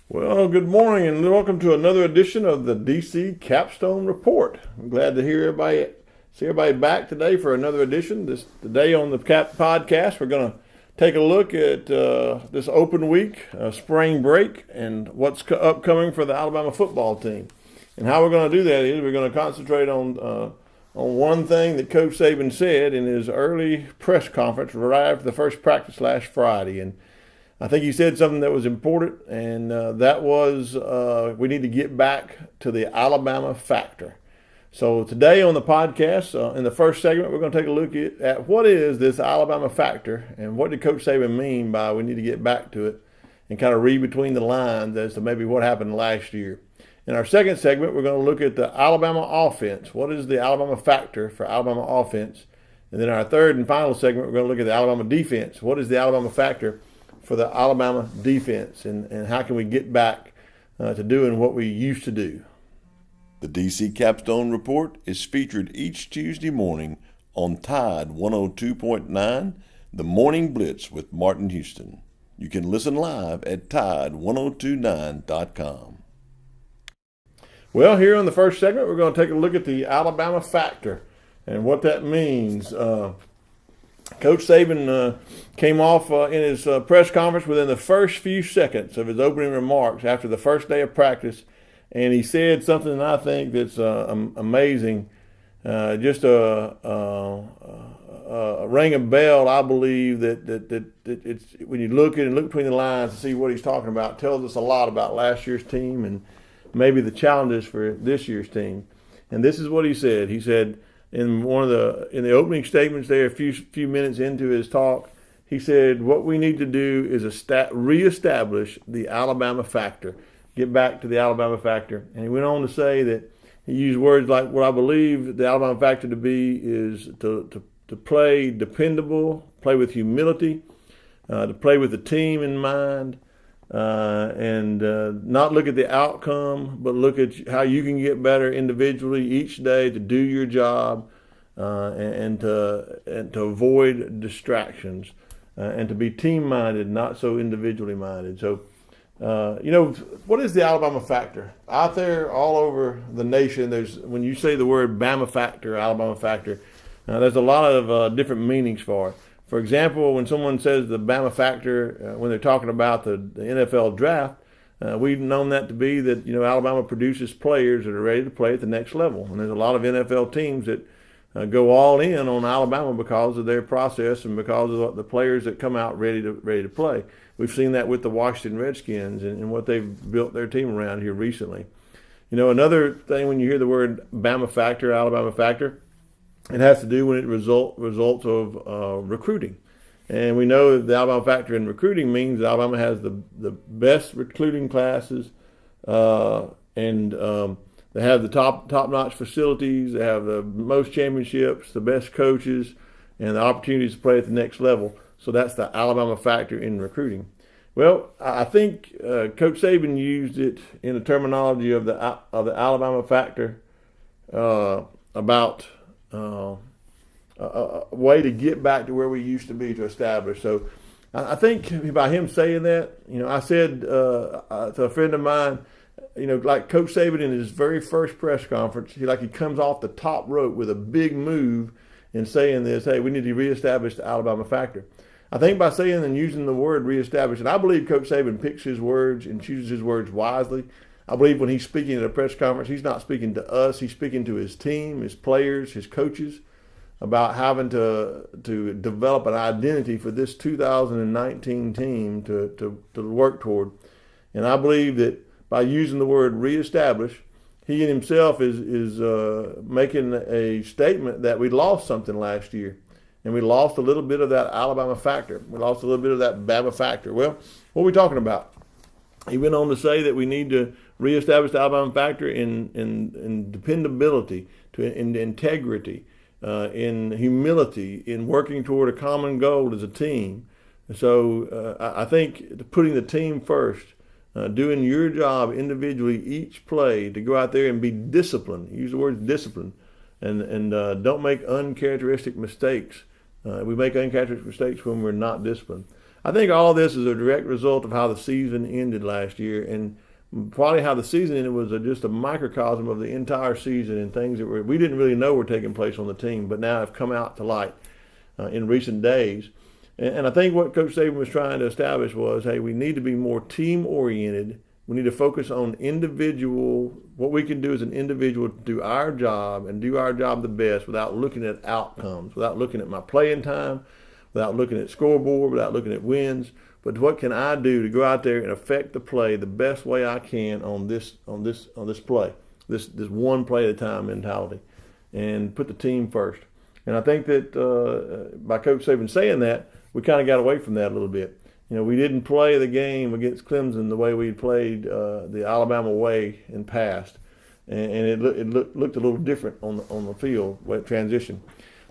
Well, good morning and welcome to another edition of the DC Capstone Report. I'm glad to see everybody back today for another edition. Today on the podcast, we're going to take a look at this open week, spring break, and what's upcoming for the Alabama football team. And how we're going to do that is we're going to concentrate on one thing that Coach Saban said in his early press conference right after the first practice last Friday. And I think he said something that was important, and that was we need to get back to the Alabama factor. So today on the podcast, in the first segment, we're going to take a look at what is this Alabama factor and what did Coach Saban mean by we need to get back to it, and kind of read between the lines as to maybe what happened last year. In our second segment, we're going to look at the Alabama offense. What is the Alabama factor for Alabama offense? And then our third and final segment, we're going to look at the Alabama defense. What is the Alabama factor for the Alabama defense, and how can we get back to doing what we used to do? The DC Capstone Report is featured each Tuesday morning on Tide 102.9, The Morning Blitz with Martin Houston. You can listen live at Tide1029.com. Well, here on the first segment, we're going to take a look at the Alabama factor and what that means. Coach Saban came off in his press conference within the first few seconds of his opening remarks after the first day of practice, and he said something I think that's amazing, just a ring a bell. I believe that it's when you look between the lines to see what he's talking about, it tells us a lot about last year's team and maybe the challenges for this year's team. And this is what he said. He said, in the opening statements there, a few minutes into his talk, he said, what we need to do is reestablish the Alabama factor, get back to the Alabama factor. And he went on to say that he used words like what I believe the Alabama factor to be is to play dependable, play with humility, to play with the team in mind, and not look at the outcome, but look at how you can get better individually each day to do your job, and to avoid distractions, and to be team-minded, not so individually minded. So, what is the Alabama factor? Out there all over the nation, when you say the word Bama factor, Alabama factor, there's a lot of different meanings for it. For example, when someone says the Bama factor, when they're talking about the NFL draft, we've known that to be that, Alabama produces players that are ready to play at the next level. And there's a lot of NFL teams that go all in on Alabama because of their process and because of the players that come out ready to play. We've seen that with the Washington Redskins and what they've built their team around here recently. Another thing when you hear the word Bama factor, Alabama factor, it has to do when it results of recruiting. And we know that the Alabama factor in recruiting means that Alabama has the best recruiting classes, and they have the top-notch facilities, they have the most championships, the best coaches, and the opportunities to play at the next level. So that's the Alabama factor in recruiting. Well, I think Coach Saban used it in the terminology of the Alabama factor about a way to get back to where we used to be to establish. So I think by him saying that, I said to a friend of mine, like Coach Saban in his very first press conference, he comes off the top rope with a big move and saying this, hey, we need to reestablish the Alabama factor. I think by saying and using the word reestablish, and I believe Coach Saban picks his words and chooses his words wisely. I believe when he's speaking at a press conference, he's not speaking to us. He's speaking to his team, his players, his coaches, about having to develop an identity for this 2019 team to work toward. And I believe that by using the word reestablish, he in himself is making a statement that we lost something last year. And we lost a little bit of that Alabama factor. We lost a little bit of that Bama factor. Well, what are we talking about? He went on to say that we need to reestablish the Alabama factor in dependability, in integrity, in humility, in working toward a common goal as a team. So I think putting the team first, doing your job individually each play, to go out there and be disciplined. Use the word discipline, and don't make uncharacteristic mistakes. We make uncharacteristic mistakes when we're not disciplined. I think all this is a direct result of how the season ended last year, and probably how the season ended was just a microcosm of the entire season and things that we didn't really know were taking place on the team, but now have come out to light in recent days. And I think what Coach Saban was trying to establish was, hey, we need to be more team-oriented. We need to focus on what we can do as an individual to do our job and do our job the best without looking at outcomes, without looking at my playing time, without looking at scoreboard, without looking at wins. But what can I do to go out there and affect the play the best way I can on this play, this one play at a time mentality, and put the team first. And I think that by Coach Saban saying that, we kind of got away from that a little bit. We didn't play the game against Clemson the way we played the Alabama way in past, and it looked a little different on the field with transition.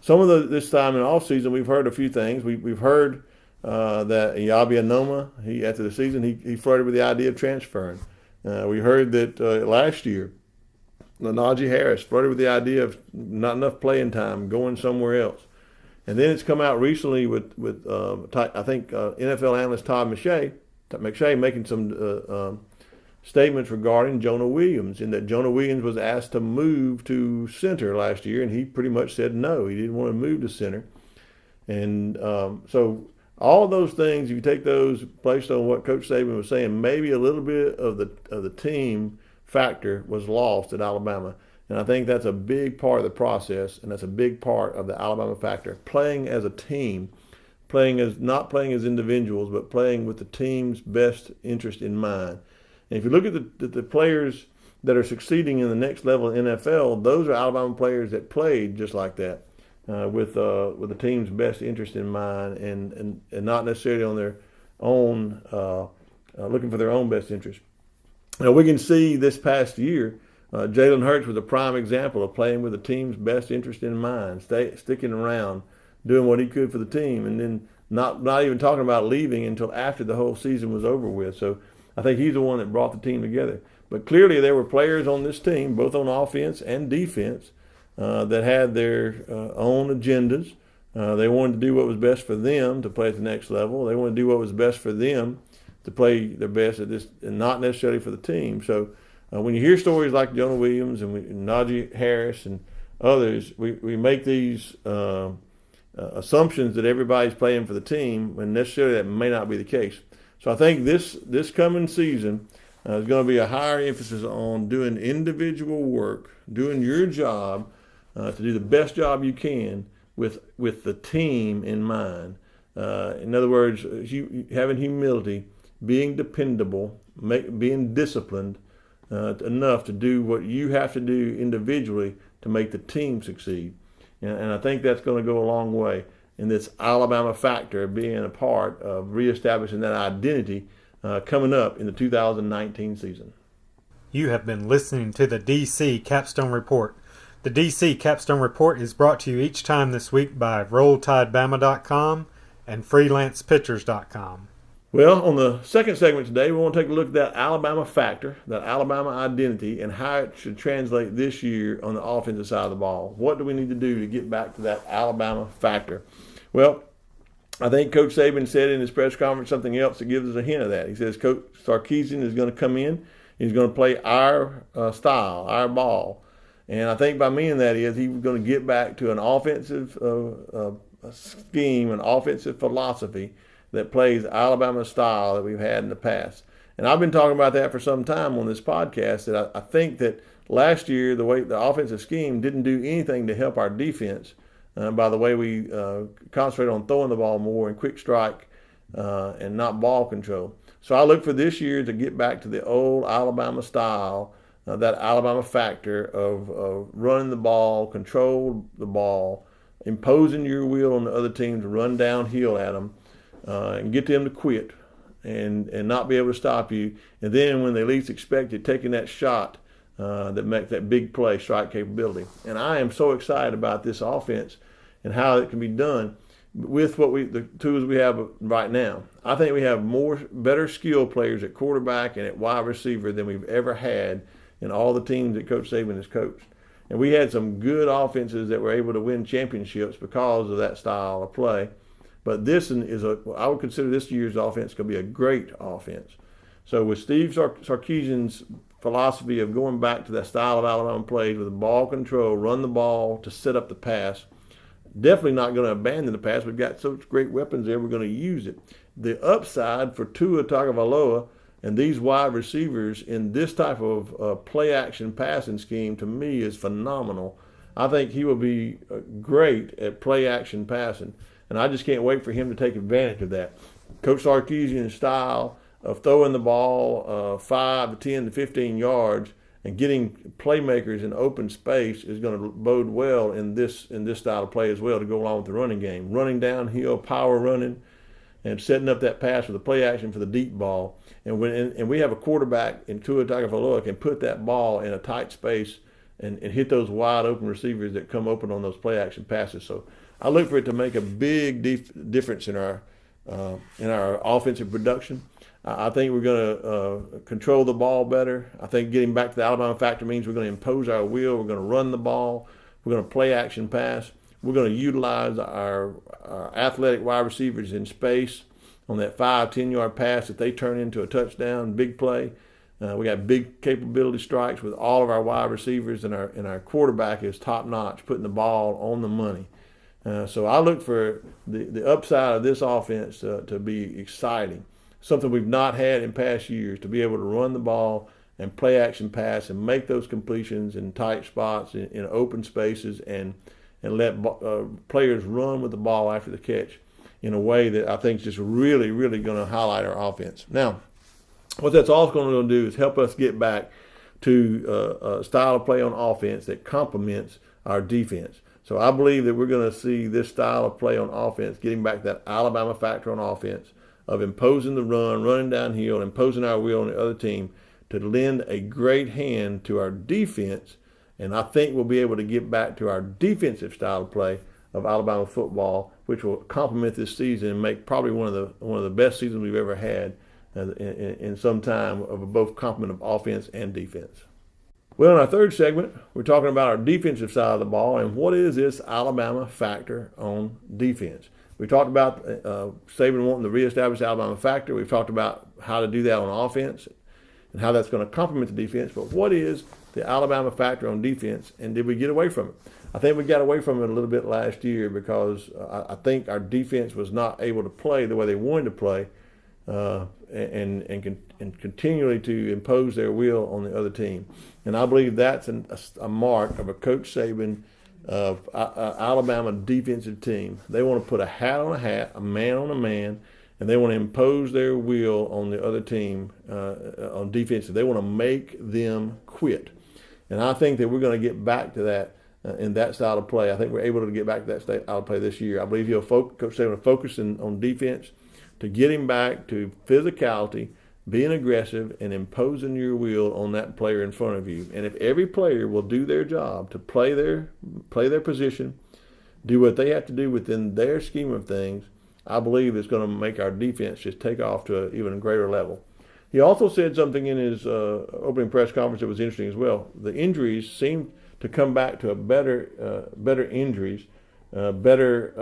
Some of this time in the offseason, we've heard a few things. We've heard that Yabi Anoma, after the season, he flirted with the idea of transferring. We heard that last year, Najee Harris flirted with the idea of not enough playing time, going somewhere else. And then it's come out recently with I think NFL analyst Todd McShay making some statements regarding Jonah Williams, in that Jonah Williams was asked to move to center last year, and he pretty much said no. He didn't want to move to center. And so all of those things, if you take those based on what Coach Saban was saying, maybe a little bit of the team factor was lost at Alabama. And I think that's a big part of the process, and that's a big part of the Alabama factor. Playing as a team, not playing as individuals, but playing with the team's best interest in mind. And if you look at the players that are succeeding in the next level in NFL, those are Alabama players that played just like that, with the team's best interest in mind, and not necessarily on their own, looking for their own best interest. Now we can see this past year, Jalen Hurts was a prime example of playing with the team's best interest in mind, sticking around, doing what he could for the team, and then not even talking about leaving until after the whole season was over with. So I think he's the one that brought the team together. But clearly there were players on this team, both on offense and defense, that had their own agendas. They wanted to do what was best for them to play at the next level. They wanted to do what was best for them to play their best at this, and not necessarily for the team. So when you hear stories like Jonah Williams and Najee Harris and others, we make these assumptions that everybody's playing for the team, when necessarily that may not be the case. So I think this coming season is going to be a higher emphasis on doing individual work, doing your job to do the best job you can with the team in mind. In other words, having humility, being dependable, being disciplined, enough to do what you have to do individually to make the team succeed. And I think that's going to go a long way in this Alabama factor, being a part of reestablishing that identity coming up in the 2019 season. You have been listening to the DC Capstone Report. The DC Capstone Report is brought to you each time this week by RollTideBama.com and FreelancePitchers.com. Well, on the second segment today, we want to take a look at that Alabama factor, that Alabama identity, and how it should translate this year on the offensive side of the ball. What do we need to do to get back to that Alabama factor? Well, I think Coach Saban said in his press conference something else that gives us a hint of that. He says Coach Sarkisian is going to come in. He's going to play our style, our ball. And I think by meaning that is he's going to get back to an offensive scheme, an offensive philosophy that plays Alabama style that we've had in the past. And I've been talking about that for some time on this podcast, that I think that last year the offensive scheme didn't do anything to help our defense by the way we concentrate on throwing the ball more and quick strike and not ball control. So I look for this year to get back to the old Alabama style, that Alabama factor of running the ball, control the ball, imposing your will on the other team to run downhill at them, and get them to quit and not be able to stop you. And then when they least expect it, taking that shot that makes that big play, strike capability. And I am so excited about this offense and how it can be done with the tools we have right now. I think we have better skill players at quarterback and at wide receiver than we've ever had in all the teams that Coach Saban has coached. And we had some good offenses that were able to win championships because of that style of play. But this I would consider this year's offense going to be a great offense. So with Steve Sarkisian's philosophy of going back to that style of Alabama plays with the ball control, run the ball to set up the pass, definitely not going to abandon the pass. We've got such great weapons there, we're going to use it. The upside for Tua Tagovailoa and these wide receivers in this type of play-action passing scheme, to me, is phenomenal. I think he will be great at play-action passing, and I just can't wait for him to take advantage of that. Coach Sarkisian's style of throwing the ball 5 to 10 to 15 yards and getting playmakers in open space is going to bode well in this style of play as well, to go along with the running game. Running downhill, power running, and setting up that pass with the play action for the deep ball. And we have a quarterback in Tua Tagovailoa can put that ball in a tight space and hit those wide open receivers that come open on those play action passes. So I look for it to make a big difference in our offensive production. I think we're going to control the ball better. I think getting back to the Alabama factor means we're going to impose our will. We're going to run the ball. We're going to play action pass. We're going to utilize our athletic wide receivers in space on that 5-10 yard pass that they turn into a touchdown, big play. We got big capability strikes with all of our wide receivers, and our quarterback is top notch, putting the ball on the money. So I look for the upside of this offense to be exciting. Something we've not had in past years, to be able to run the ball and play action pass and make those completions in tight spots, in open spaces, and let players run with the ball after the catch in a way that I think is just really, really going to highlight our offense. Now, what that's also going to do is help us get back to a style of play on offense that complements our defense. So I believe that we're going to see this style of play on offense, getting back to that Alabama factor on offense, of imposing the run, running downhill, imposing our will on the other team, to lend a great hand to our defense. And I think we'll be able to get back to our defensive style of play of Alabama football, which will complement this season and make probably one of the best seasons we've ever had in some time, of both complement of offense and defense. Well, in our third segment, we're talking about our defensive side of the ball and what is this Alabama factor on defense. We talked about Saban wanting to reestablish the Alabama factor. We've talked about how to do that on offense and how that's going to complement the defense. But what is the Alabama factor on defense, and did we get away from it? I think we got away from it a little bit last year because I think our defense was not able to play the way they wanted to play and continually to impose their will on the other team. And I believe that's a mark of a Coach Saban of Alabama defensive team. They want to put a hat on a hat, a man on a man, and they want to impose their will on the other team on defense. They want to make them quit. And I think that we're going to get back to that in that style of play. I think we're able to get back to that style of play this year. I believe Coach Saban will focus on defense to get him back to physicality, being aggressive, and imposing your will on that player in front of you. And if every player will do their job to play their position, do what they have to do within their scheme of things, I believe it's going to make our defense just take off to an even greater level. He also said something in his opening press conference that was interesting as well. The injuries seem to come back to a better injuries, better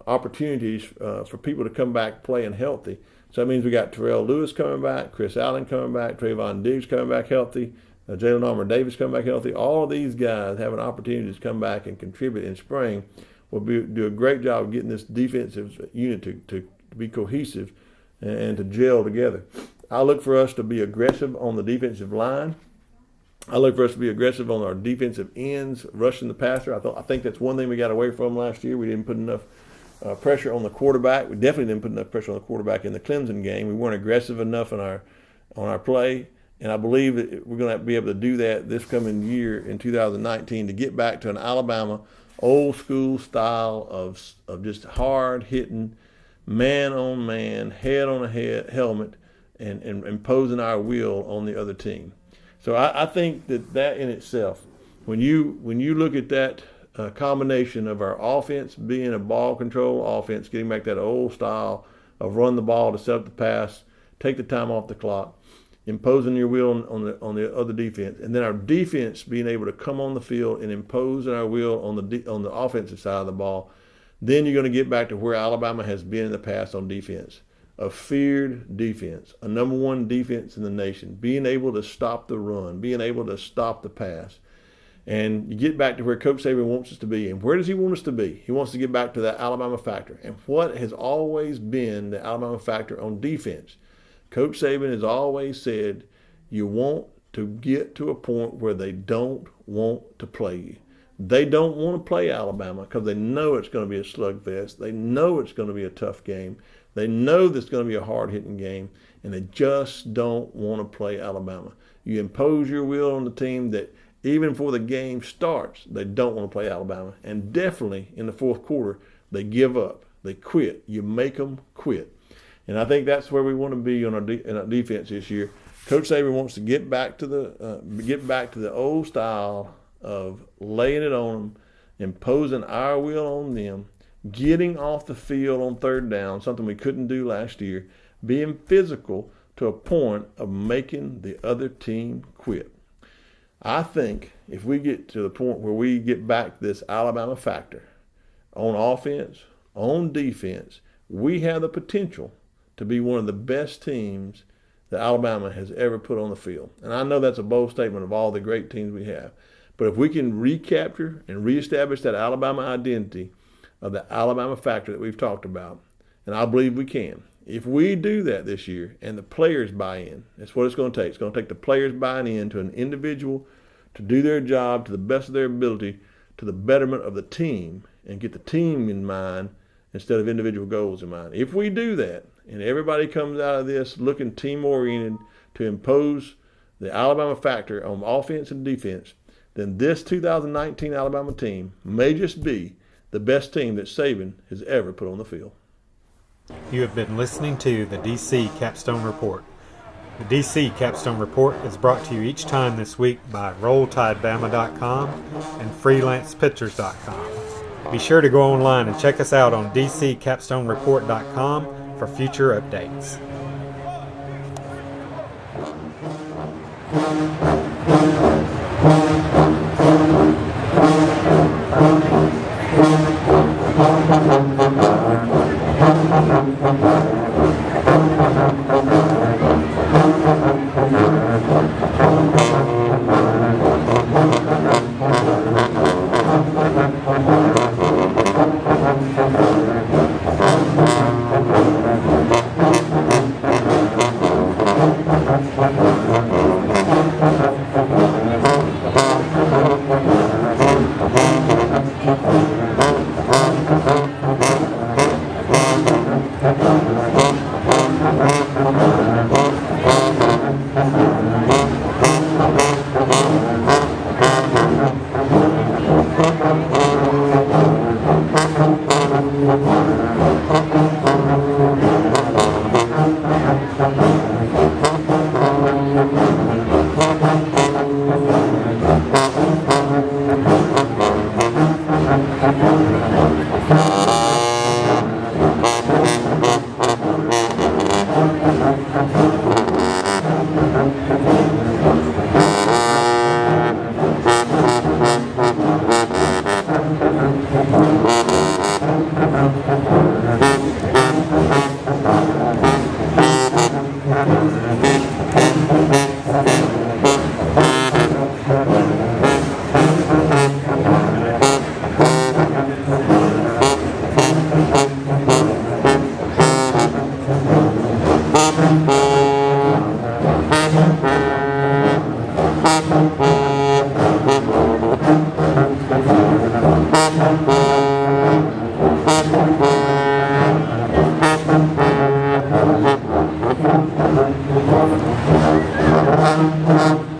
opportunities for people to come back playing healthy. So that means we got Terrell Lewis coming back, Chris Allen coming back, Trayvon Diggs coming back healthy, Jalen Armour Davis coming back healthy. All of these guys have an opportunity to come back and contribute in spring. Will do a great job of getting this defensive unit to be cohesive and to gel together. I look for us to be aggressive on the defensive line. I look for us to be aggressive on our defensive ends, rushing the passer. I think that's one thing we got away from last year. We didn't put enough pressure on the quarterback. We definitely didn't put enough pressure on the quarterback in the Clemson game. We weren't aggressive enough on our play, and I believe that we're going to be able to do that this coming year in 2019 to get back to an Alabama old school style of just hard hitting, man on man, head on a helmet, and imposing our will on the other team. So I think that in itself, when you look at that combination of our offense being a ball control offense, getting back that old style of run the ball to set up the pass, take the time off the clock, imposing your will on the other defense, and then our defense being able to come on the field and impose our will on the offensive side of the ball, then you're going to get back to where Alabama has been in the past on defense. A feared defense, a number one defense in the nation, being able to stop the run, being able to stop the pass. And you get back to where Coach Saban wants us to be. And where does he want us to be? He wants to get back to that Alabama factor. And what has always been the Alabama factor on defense? Coach Saban has always said, you want to get to a point where they don't want to play you. They don't want to play Alabama because they know it's going to be a slugfest. They know it's going to be a tough game. They know this is going to be a hard-hitting game, and they just don't want to play Alabama. You impose your will on the team that even before the game starts, they don't want to play Alabama. And definitely in the fourth quarter, they give up. They quit. You make them quit. And I think that's where we want to be on in our defense this year. Coach Saban wants to get back to the old style of laying it on them, imposing our will on them, getting off the field on third down, something we couldn't do last year, being physical to a point of making the other team quit. I think if we get to the point where we get back this Alabama factor on offense, on defense, we have the potential to be one of the best teams that Alabama has ever put on the field. And I know that's a bold statement of all the great teams we have. But if we can recapture and reestablish that Alabama identity of the Alabama factor that we've talked about, and I believe we can. If we do that this year and the players buy in, that's what it's going to take. It's going to take the players buying in to an individual to do their job to the best of their ability to the betterment of the team and get the team in mind instead of individual goals in mind. If we do that and everybody comes out of this looking team-oriented to impose the Alabama factor on offense and defense, then this 2019 Alabama team may just be the best team that Saban has ever put on the field. You have been listening to the DC Capstone Report. The DC Capstone Report is brought to you each time this week by RollTideBama.com and FreelancePictures.com. Be sure to go online and check us out on DCCapstoneReport.com for future updates. Thank you.